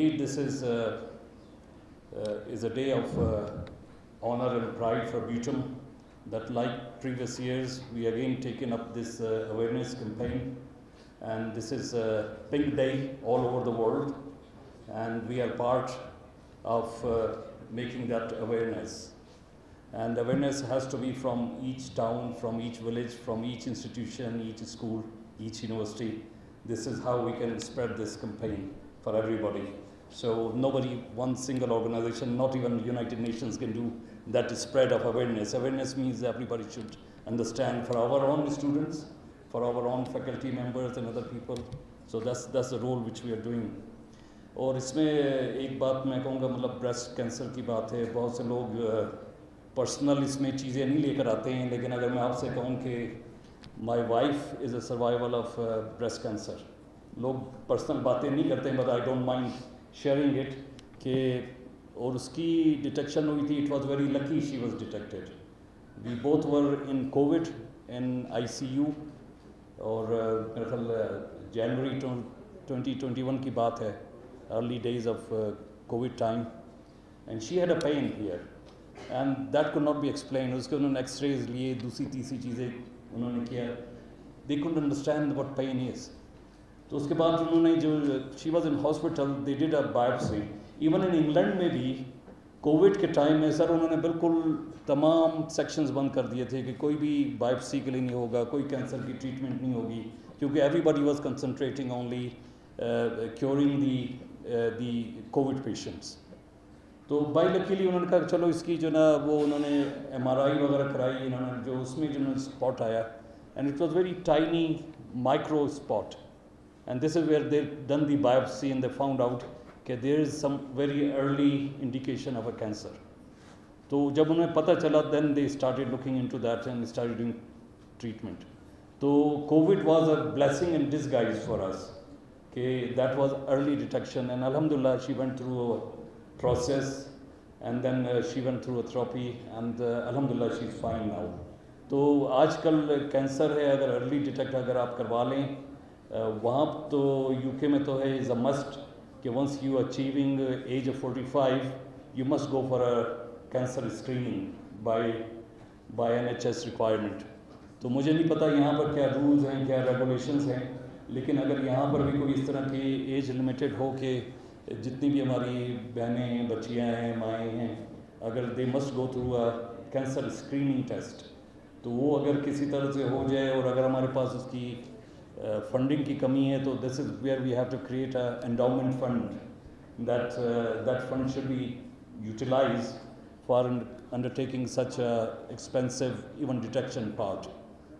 indeed this is a day of honor and pride for Butum, that like previous years, we again taken up this awareness campaign. And this is a Pink Day all over the world. And we are part of making that awareness. And awareness has to be from each town, from each village, from each institution, each school, each university. This is how we can spread this campaign for everybody. So nobody, one single organization, not even United Nations can do that spread of awareness. Awareness means everybody should understand, for our own students, for our own faculty members and other people. So that's the role which we are doing. اور اس میں ایک بات میں کہوں گا, مطلب breast cancer کی بات ہے. بہت سے لوگ پرسنل اس میں چیزیں نہیں لے کر آتے ہیں, لیکن اگر میں آپ سے کہوں کہ my wife is a survival of breast cancer, لوگ پرسنل باتیں نہیں کرتے ہیں, but I don't mind sharing it, کہ اور اس کی ڈیٹیکشن ہوئی تھی. It was very lucky she was detected. We both were in Covid in ICU, اور میرا خیال جنوری 2021 کی بات ہے, early days of COVID time, and she had a pain here, and that could not be explained. اس کے انہوں نے X-rays لیے, دوسری تیسری چیزیں انہوں نے کیا, they couldn't understand what pain is. تو اس کے بعد انہوں نے جو she was in hospital, they did a biopsy. Even in England میں بھی کووڈ کے ٹائم میں سر انہوں نے بالکل تمام سیکشنز بند کر دیے تھے کہ کوئی بھی بایوپسی کے لیے نہیں ہوگا, کوئی کینسر کی ٹریٹمنٹ نہیں ہوگی, کیونکہ every body was concentrating only curing the Covid patients. تو بائی لکیلی انہوں نے کہا چلو اس کی جو نا وہ انہوں نے MRI وغیرہ کرائی, انہوں نے جو اس میں جو اسپاٹ آیا, and it was very tiny micro spot, and this is where they done the biopsy and they found out کہ there is some very early indication of a cancer. تو جب انہیں پتہ چلا, then they started looking into that and started doing treatment. تو Covid was a blessing in disguise for us, کہ that was early detection, and الحمدللہ she went through a process, and then she went through a therapy, and الحمدللہ she is fine now. تو آج کل cancer ہے, اگر early detect اگر آپ کروا لیں, وہاں تو UK میں تو ہے از اے مسٹ کہ once you achieving age of 45 you must go for a cancer screening by NHS requirement. تو مجھے نہیں پتہ یہاں پر کیا رولز ہیں, کیا ریگولیشنز ہیں, لیکن اگر یہاں پر بھی کوئی اس طرح کی ایج لمیٹڈ ہو کہ جتنی بھی ہماری بہنیں ہیں, بچیاں ہیں, مائیں ہیں, اگر they must go through a cancer screening test, تو وہ اگر کسی طرح سے ہو جائے, اور اگر ہمارے پاس اس کی فنڈنگ کی کمی ہے, تو this is where we have to create a endowment fund, that fund should be utilise for undertaking such expensive even detection part.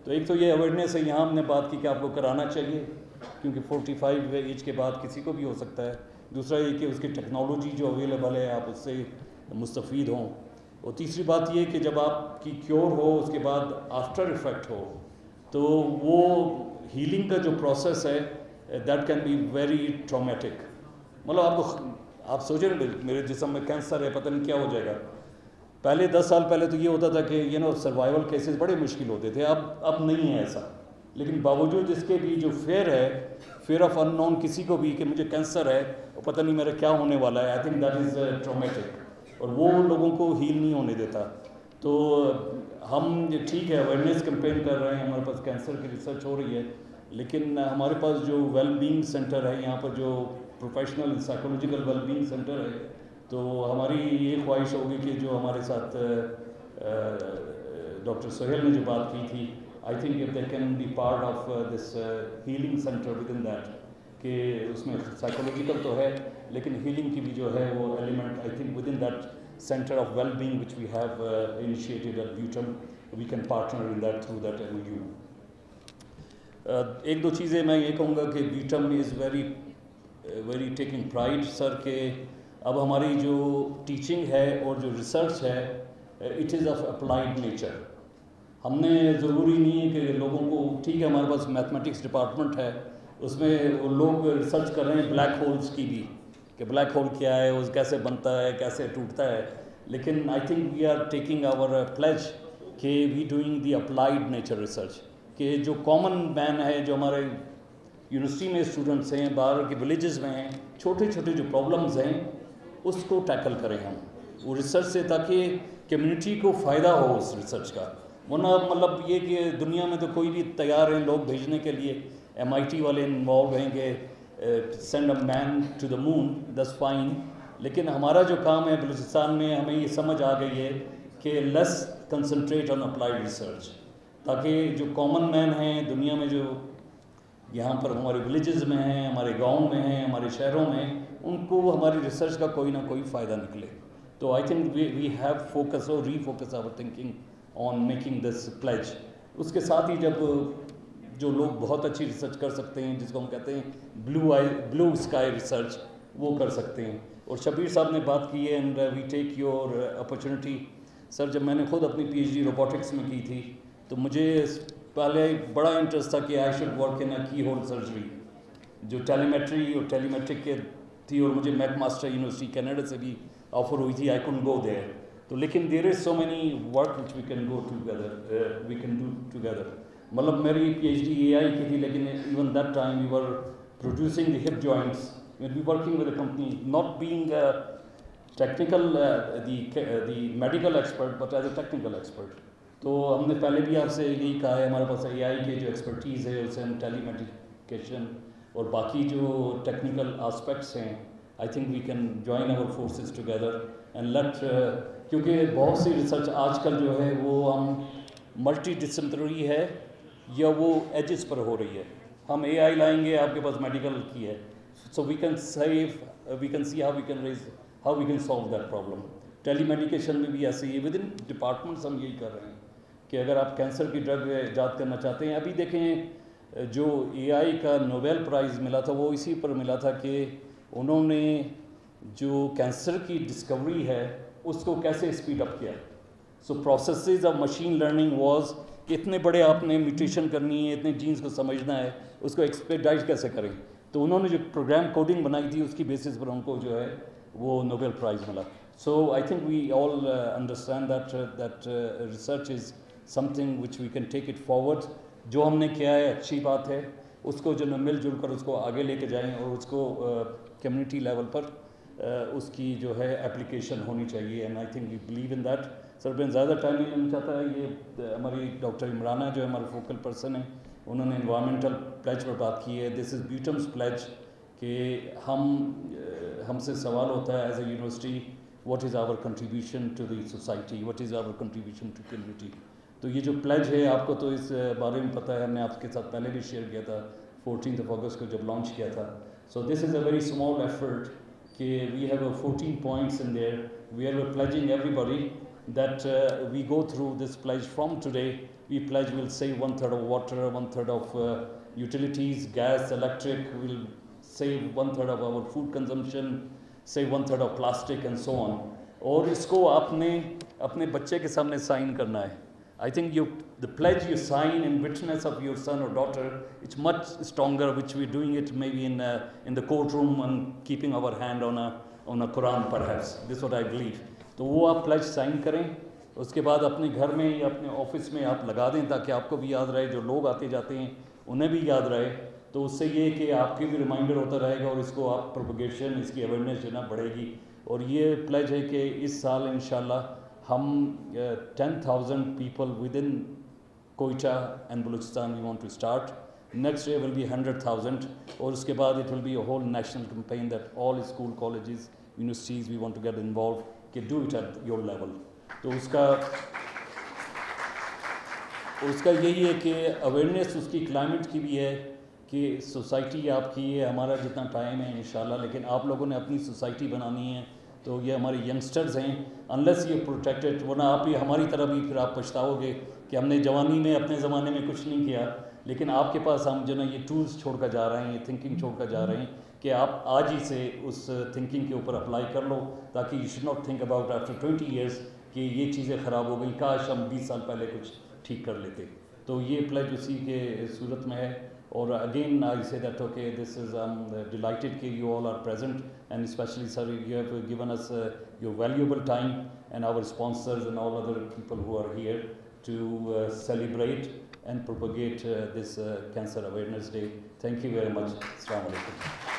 تو ایک تو یہ اویئرنیس ہے, یہاں ہم نے بات کی کہ آپ کو کرانا چاہیے, کیونکہ 45 ایج کے بعد کسی کو بھی ہو سکتا ہے. دوسرا یہ کہ اس کی ٹیکنالوجی جو اویلیبل ہے آپ اس سے مستفید ہوں. اور تیسری بات یہ کہ جب آپ کی کیور ہو, اس کے بعد آفٹر افیکٹ ہو, تو وہ ہیلنگ کا جو پروسیس ہے that can be very traumatic. مطلب آپ سوچیں میرے جسم میں کینسر ہے, پتہ نہیں کیا ہو جائے گا. پہلے 10 سال پہلے تو یہ ہوتا تھا کہ سروائیول کیسز بڑے مشکل ہوتے تھے, اب نہیں ہے ایسا. لیکن باوجود اس کے بھی جو فیئر ہے, فیئر آف ان نون, کسی کو بھی کہ مجھے کینسر ہے اور پتہ نہیں میرا کیا ہونے والا ہے, I think that is traumatic, اور وہ لوگوں کو ہیل نہیں ہونے دیتا. تو ہم ٹھیک ہے اویئرنیس کیمپین کر رہے ہیں, ہمارے پاس کینسر کی ریسرچ ہو رہی ہے, لیکن ہمارے پاس جو ویل بینگ سینٹر ہے یہاں پر, جو professional psychological well being centre ہے, تو ہماری یہ خواہش ہوگی کہ جو ہمارے ساتھ ڈاکٹر سہیل نے جو بات کی تھی, I think if they can be part of this healing centre with in that, کہ اس میں سائیکولوجیکل تو ہے لیکن ہیلنگ کی بھی جو ہے وہ element, I think with in that center of well-being which we have initiated at Butum, we can partner in that through that MOU. ایک دو چیزیں میں یہ کہوں گا کہ Butum is very taking pride sir کہ اب ہماری جو ٹیچنگ ہے اور جو ریسرچ ہے it is of applied nature. ہم نے ضروری نہیں ہے کہ لوگوں کو, ٹھیک ہے ہمارے پاس میتھمیٹکس ڈپارٹمنٹ ہے, اس میں وہ لوگ ریسرچ کر رہے ہیں بلیک ہولز کی بھی, کہ بلیک ہول کیا ہے, اس کیسے بنتا ہے, کیسے ٹوٹتا ہے, لیکن I think we are taking our pledge کہ we doing the applied nature research, کہ جو کامن مین ہے, جو ہمارے یونیورسٹی میں اسٹوڈنٹس ہیں, باہر کے ولیجز میں ہیں, چھوٹے چھوٹے جو پرابلمز ہیں اس کو ٹیکل کریں ہم وہ ریسرچ سے, تاکہ کمیونٹی کو فائدہ ہو اس ریسرچ کا. ورنہ مطلب یہ کہ دنیا میں تو کوئی بھی تیار ہیں لوگ بھیجنے کے لیے, MIT والے انوالو ہیں کہ send a man to the moon, this fine. لیکن ہمارا جو کام ہے بلوچستان میں, ہمیں یہ سمجھ آ گئی ہے کہ لیس کنسنٹریٹ آن اپلائیڈ ریسرچ, تاکہ جو کامن مین ہیں دنیا میں, جو یہاں پر ہمارے ولیجز میں ہیں, ہمارے گاؤں میں ہیں, ہمارے شہروں میں, ان کو ہماری ریسرچ کا کوئی نہ کوئی فائدہ نکلے. تو I think we have focus اور refocus our thinking on making this pledge. اس کے ساتھ ہی جب جو لوگ بہت اچھی ریسرچ کر سکتے ہیں, جس کو ہم کہتے ہیں بلو اسکائی ریسرچ, وہ کر سکتے ہیں. اور شبیر صاحب نے بات کی ہے, and we take your opportunity. Sir جب میں نے خود اپنی PhD روبوٹکس میں کی تھی تو مجھے پہلے بڑا انٹرسٹ تھا کہ آئی شوڈ ورک ان اے کی ہول سرجری, جو ٹیلیمیٹری اور ٹیلیمیٹرک کے تھی, اور مجھے میک ماسٹر یونیورسٹی کینیڈا سے بھی آفر ہوئی تھی. I couldn't go there. تو لیکن there is so many work which we can go together, we can do together. مطلب میری PhD AI کی تھی, لیکن even that time we were producing the hip joints, we will be working with a company, not being technical the medical expert, but as a technical expert. تو ہم نے پہلے بھی آپ سے یہی کہا ہے, ہمارے پاس AI کے جو ایکسپرٹیز ہے اسے ہم ٹیلی میڈیکیشن اور باقی جو ٹیکنیکل آسپیکٹس ہیں, I think we can join our forces together and let, کیونکہ بہت سی ریسرچ آج کل جو ہے وہ ہم ملٹی ڈسپلنری ہے یا وہ ایجز پر ہو رہی ہے. ہم AI لائیں گے, آپ کے پاس میڈیکل کی ہے, so we can see how we can raise, how we can solve that problem. Tele medication میں بھی ایسے ہی ود ان ڈپارٹمنٹس ہم یہی کر رہے ہیں کہ اگر آپ کینسر کی ڈرگ ایجاد کرنا چاہتے ہیں, ابھی دیکھیں جو AI کا نوبیل پرائز ملا تھا وہ اسی پر ملا تھا کہ انہوں نے جو کینسر کی ڈسکوری ہے اس کو کیسے اسپیڈ اپ کیا. So processes of machine learning was کہ اتنے بڑے آپ نے میوٹیشن کرنی ہے, اتنے جینز کو سمجھنا ہے, اس کو ایکسپیڈائٹ کیسے کریں. تو انہوں نے جو پروگرام کوڈنگ بنائی تھی اس کی بیسس پر ان کو جو ہے وہ نوبیل پرائز ملا. So I think we all understand that research is something which we can take it forward. جو ہم نے کیا ہے اچھی بات ہے, اس کو جو مل جل کر اس کو آگے لے کے جائیں, اور اس کو کمیونٹی لیول پر اس کی جو ہے اپلیکیشن ہونی چاہیے. And I think we believe in that. Sir میں زیادہ ٹائم نہیں لینا چاہتا. یہ ہماری ڈاکٹر عمرانہ جو ہے ہمارے فوکل پرسن ہیں, انہوں نے انوائرمنٹل پلیج پر بات کی ہے. دس از بیوٹمس پلیج, کہ ہم سے سوال ہوتا ہے as a university, what is our contribution to the society, what is our contribution to community. تو یہ جو پلیج ہے, آپ کو تو اس بارے میں پتہ ہے, ہم نے آپ کے ساتھ پہلے بھی شیئر کیا تھا 14 اگست کو جب لانچ کیا تھا. سو دس از اے ویری اسمال ایفرٹ کہ we have 14 points in there. We are pledging everybody that we go through this pledge from today. We pledge we'll save 1/3 of water, 1/3 of utilities, gas, electric. We'll save 1/3 of our food consumption, save 1/3 of plastic and so on. اور اس کو آپ نے اپنے بچے کے سامنے sign کرنا ہے. I think the pledge you sign in witness of your son or daughter, it's much stronger, which we're doing it maybe in the courtroom and keeping our hand on a Quran perhaps. This is what I believe. تو وہ آپ pledge sign کریں, اس کے بعد اپنے گھر میں یا اپنے آفس میں آپ لگا دیں, تاکہ آپ کو بھی یاد رہے, جو لوگ آتے جاتے ہیں انہیں بھی یاد رہے. تو اس سے یہ کہ آپ کی بھی ریمائنڈر ہوتا رہے گا, اور اس کو آپ پروپیگیشن, اس کی اویئرنیس جو ہے نا بڑھے گی. اور یہ پلیج ہے کہ اس سال انشاءاللہ ہم 10,000 people within Quetta and Balochistan we want to start. Next year will be 100,000, اور اس کے بعد it will be a whole national campaign that all school, colleges, universities we want to get involved, کہ do it at your level. تو اس کا یہی ہے کہ awareness اس کی کلائمیٹ کی بھی ہے, کہ سوسائٹی آپ کی ہے, ہمارا جتنا ٹائم ہے انشاءاللہ, لیکن آپ لوگوں نے اپنی سوسائٹی بنانی ہے. تو یہ ہمارے ینگسٹرز ہیں, انلیس یہ پروٹیکٹڈ, ورنہ آپ بھی ہماری طرح بھی پھر آپ پچھتاؤ گے کہ ہم نے جوانی میں اپنے زمانے میں کچھ نہیں کیا. لیکن آپ کے پاس ہم جو نا یہ ٹولز چھوڑ کر جا رہے ہیں, یہ تھنکنگ چھوڑ کر جا رہے ہیں, کہ آپ آج ہی سے اس تھنکنگ کے اوپر اپلائی کر لو, تاکہ you should not think about after 20 years کہ یہ چیزیں خراب ہو گئی, کاش ہم 20 سال پہلے کچھ ٹھیک کر لیتے. تو یہ پلیج اسی کے صورت میں ہے. اور again I say that okay, this is delighted کہ you all are present, and especially sir you have given us your valuable time, and our sponsors and all other people who are here to celebrate and propagate this Cancer Awareness Day. Thank you very much. Assalamu alaikum.